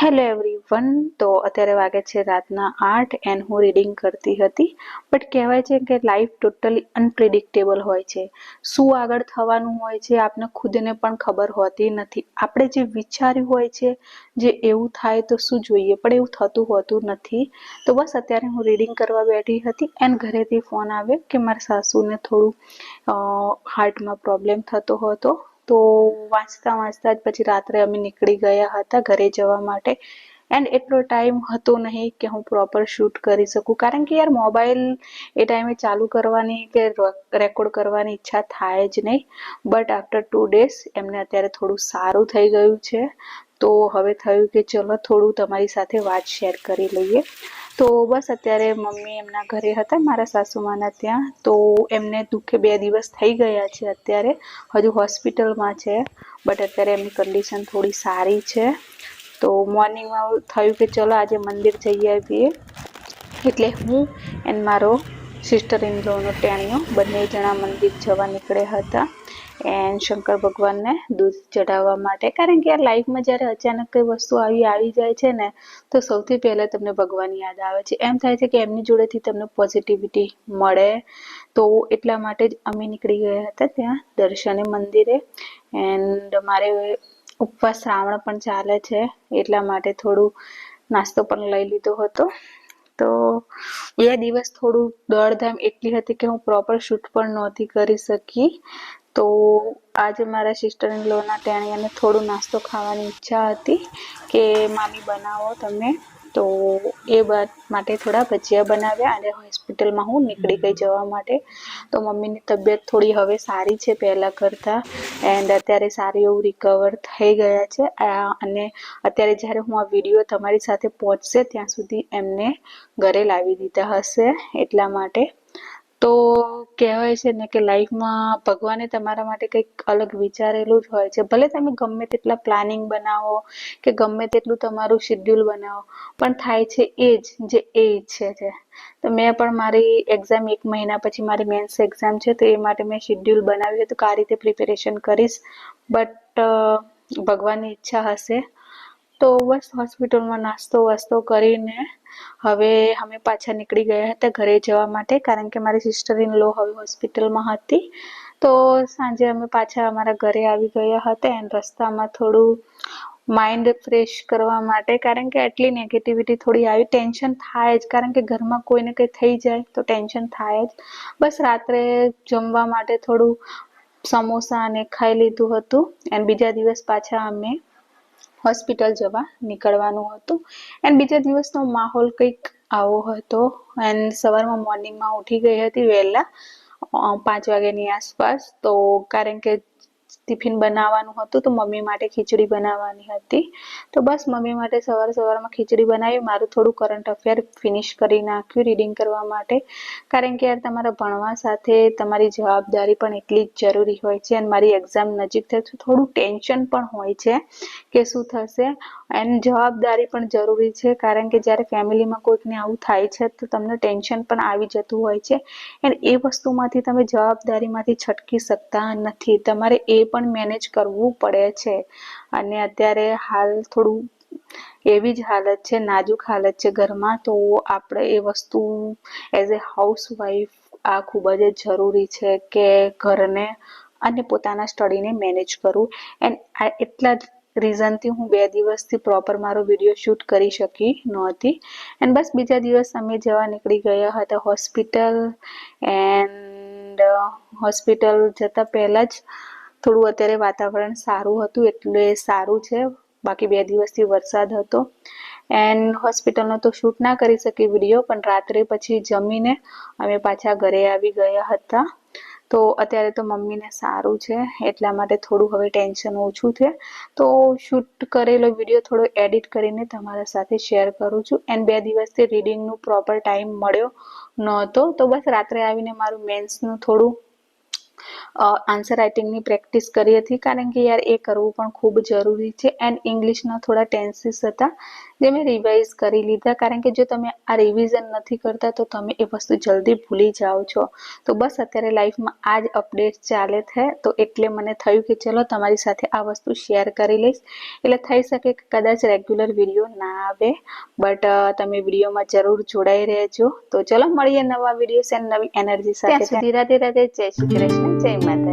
Hello everyone. તો અત્યારે વાગે છે રાતના 8 એન્ડ હું રીડિંગ કરતી હતી. બટ કહેવાય છે કે લાઈફ ટોટલી અનપ્રિડિક્ટેબલ હોય છે. શું આગળ થવાનું હોય છે આપને ખુદને પણ ખબર હોતી નથી. આપણે જે વિચાર્યું હોય છે જે એવું થાય તો શું જોઈએ, પણ એવું થતું હોતું નથી. તો બસ અત્યારે હું રીડિંગ કરવા બેઠી હતી એન્ડ ઘરેથી ફોન આવ્યો કે મારા સાસુને થોડું હાર્ટમાં પ્રોબ્લેમ થતો હતો. તો વાંચતા વાંચતા જ પછી રાત્રે અમે નીકળી ગયા હતા ઘરે જવા માટે. એન્ડ એટલો ટાઈમ હતો નહીં કે હું પ્રોપર શૂટ કરી શકું, કારણ કે યાર મોબાઈલ એ ટાઈમે ચાલુ કરવાની કે રેકોર્ડ કરવાની ઈચ્છા થાય જ નહીં. બટ આફ્ટર 2 days એમને અત્યારે થોડું સારું થઈ ગયું છે. તો હવે થયું કે ચલો થોડું તમારી સાથે વાત શેર કરી લઈએ. તો બસ અત્યારે મમ્મી એમના ઘરે હતા મારા સાસુમાના ત્યાં. તો એમને દુઃખે 2 દિવસ થઈ ગયા છે. અત્યારે હજુ હોસ્પિટલમાં છે, બટ અત્યારે એમની કન્ડિશન થોડી સારી છે. તો મોર્નિંગમાં થયું કે ચલો આજે મંદિર જઈ આવીએ. એટલે હું એન્ડ મારો સિસ્ટર ઇન લો નો ટેણીયો બંને જણા મંદિર જવા નીકળ્યા હતા એન્ડ શંકર ભગવાનને દૂધ ચઢાવવા માટે. કારણ કે યાર લાઈફમાં જ્યારે અચાનક કઈ વસ્તુ આવી જાય છે ને, તો સૌથી પહેલા તમને ભગવાન યાદ આવે છે. એમ થાય છે કે એમની જોડેથી તમને પોઝિટિવિટી મળે. તો એટલા માટે જ અમે નીકળી ગયા હતા ત્યાં દર્શને મંદિરે. એન્ડ મારે ઉપવાસ શ્રાવણ પણ ચાલે છે એટલા માટે થોડું નાસ્તો પણ લઈ લીધો હતો. તો 2 દિવસ થોડું દોડધામ એટલી હતી કે હું પ્રોપર શૂટ પણ નહોતી કરી શકી. તો આજે મારા સિસ્ટર ઇન લો ના ટેણીયાને થોડું નાસ્તો ખાવાની ઈચ્છા હતી કે મામી બનાવો તમે. તો એ માટે થોડા ભજીયા બનાવ્યા અને હોસ્પિટલમાં હું નીકળી ગઈ જવા માટે. તો મમ્મીની તબિયત થોડી હવે સારી છે પહેલા કરતા, એન્ડ અત્યારે સારું એવું રિકવર થઈ ગયા છે. અને અત્યારે જ્યારે હું આ વિડીયો તમારી સાથે પહોંચશે ત્યાં સુધી એમને ઘરે લાવી દીધા હશે. એટલા માટે તો કહેવાય છે ને કે લાઈફમાં ભગવાને તમારા માટે કંઈક અલગ વિચારેલું જ હોય છે. ભલે તમે ગમે તેટલા પ્લાનિંગ બનાવો કે ગમે તેટલું તમારું શેડ્યુલ બનાવો, પણ થાય છે એ જ જે એ ઈચ્છે છે. તો મેં પણ મારી એક્ઝામ 1 મહિના પછી મારી મેન્સ એક્ઝામ છે, તો એ માટે મેં શેડ્યુલ બનાવ્યું હતું કે આ રીતે પ્રિપેરેશન કરીશ. બટ ભગવાનની ઈચ્છા હશે. તો બસ હોસ્પિટલમાં નાસ્તો વાસ્તો કરીને હવે અમે પાછા નીકળી ગયા હતા ઘરે જવા માટે, કારણ કે મારી સિસ્ટર ઇન લો હવે હોસ્પિટલમાં હતી. તો સાંજે અમે પાછા અમારા ઘરે આવી ગયા હતા એન્ડ રસ્તામાં થોડું માઇન્ડ ફ્રેશ કરવા માટે, કારણ કે આટલી નેગેટિવિટી થોડી આવી, ટેન્શન થાય જ, કારણ કે ઘરમાં કોઈને કંઈ થઈ જાય તો ટેન્શન થાય જ. બસ રાત્રે જમવા માટે થોડું સમોસા અને ખાઈ લીધું હતું એન્ડ બીજા દિવસ પાછા અમે હોસ્પિટલ જવા નીકળવાનું હતું. એન્ડ બીજા દિવસનો માહોલ કંઈક આવો હતો. એન્ડ સવારમાં મોર્નિંગમાં ઉઠી ગઈ હતી વહેલા 5 વાગ્યાની આસપાસ. તો કારણ કે ટિફિન બનાવવાનું હતું તો મમ્મી માટે ખીચડી બનાવવાની હતી. તો બસ મમ્મી માટે સવારમાં ખીચડી બનાવી, મારું થોડું કરંટ અફેર ફિનિશ કરી નાખ્યું રીડિંગ કરવા માટે. કારણ કે યાર તમારા ભણવા સાથે તમારી જવાબદારી પણ એટલી જ જરૂરી હોય છે. અને મારી એક્ઝામ નજીક થાય તો થોડું ટેન્શન પણ હોય છે કે શું થશે. એન્ડ જવાબદારી પણ જરૂરી છે, કારણ કે જ્યારે ફેમિલીમાં કોઈકને આવું થાય છે તો તમને ટેન્શન પણ આવી જતું હોય છે. એન્ડ એ વસ્તુમાંથી તમે જવાબદારીમાંથી છટકી શકતા નથી, તમારે એ પણ મેનેજ કરવું પડે છે. અને અત્યારે હાલ થોડું એવી જ હાલત છે, નાજુક હાલત છે ઘરમાં. તો આપણે એ વસ્તુ એઝ એ હાઉસવાઈફ આ ખૂબ જ જરૂરી છે કે ઘરને અને પોતાના સ્ટડીને મેનેજ કરવું. એન્ડ આ એટલા જ રીઝનથી હું 2 દિવસથી પ્રોપર મારો વિડીયો શૂટ કરી શકી નહોતી. એન્ડ બસ બીજા દિવસ અમે જવા નીકળી ગયા હતા હોસ્પિટલ. એન્ડ હોસ્પિટલ જતા પહેલા જ થોડું અત્યારે વાતાવરણ સારું હતું એટલે સારું છે. બાકી 2 દિવસથી વરસાદ હતો એન્ડ હોસ્પિટલનો તો શૂટ ના કરી શકી વિડીયો, પણ રાત્રે પછી જમીને અમે પાછા ઘરે આવી ગયા હતા. તો અત્યારે તો મમ્મીને સારું છે એટલા માટે થોડું હવે ટેન્શન ઓછું છે. તો શૂટ કરેલો વિડીયો થોડો એડિટ કરીને તમારા સાથે શેર કરું છું. એન્ડ 2 દિવસથી રીડિંગનું પ્રોપર ટાઈમ મળ્યો નહોતો. તો બસ રાત્રે આવીને મારું મેન્સનું થોડું આન્સર રાઇટિંગની પ્રેક્ટિસ કરી હતી, કારણ કે યાર એ કરવું પણ ખૂબ જરૂરી છે. એન્ડ ઇંગ્લિશના થોડા ટેન્સીસ હતા જે મેં રિવાઇઝ કરી લીધા, કારણ કે જો તમે આ રિવિઝન નથી કરતા તો તમે એ વસ્તુ જલ્દી ભૂલી જાઓ છો. તો બસ અત્યારે લાઈફમાં આ જ અપડેટ ચાલે છે, તો એટલે મને થયું કે ચલો તમારી સાથે આ વસ્તુ શેર કરી લઈશ. એટલે થઈ શકે કે કદાચ રેગ્યુલર વિડીયો ના આવે, બટ તમે વિડીયોમાં જરૂર જોડાઈ રહેજો. તો ચલો મળીએ નવા વિડીયો એન્ડ નવી એનર્જી સાથે. ત્યાં સુધી રાધે રાધે, જય શ્રી કૃષ્ણ, જય માતા.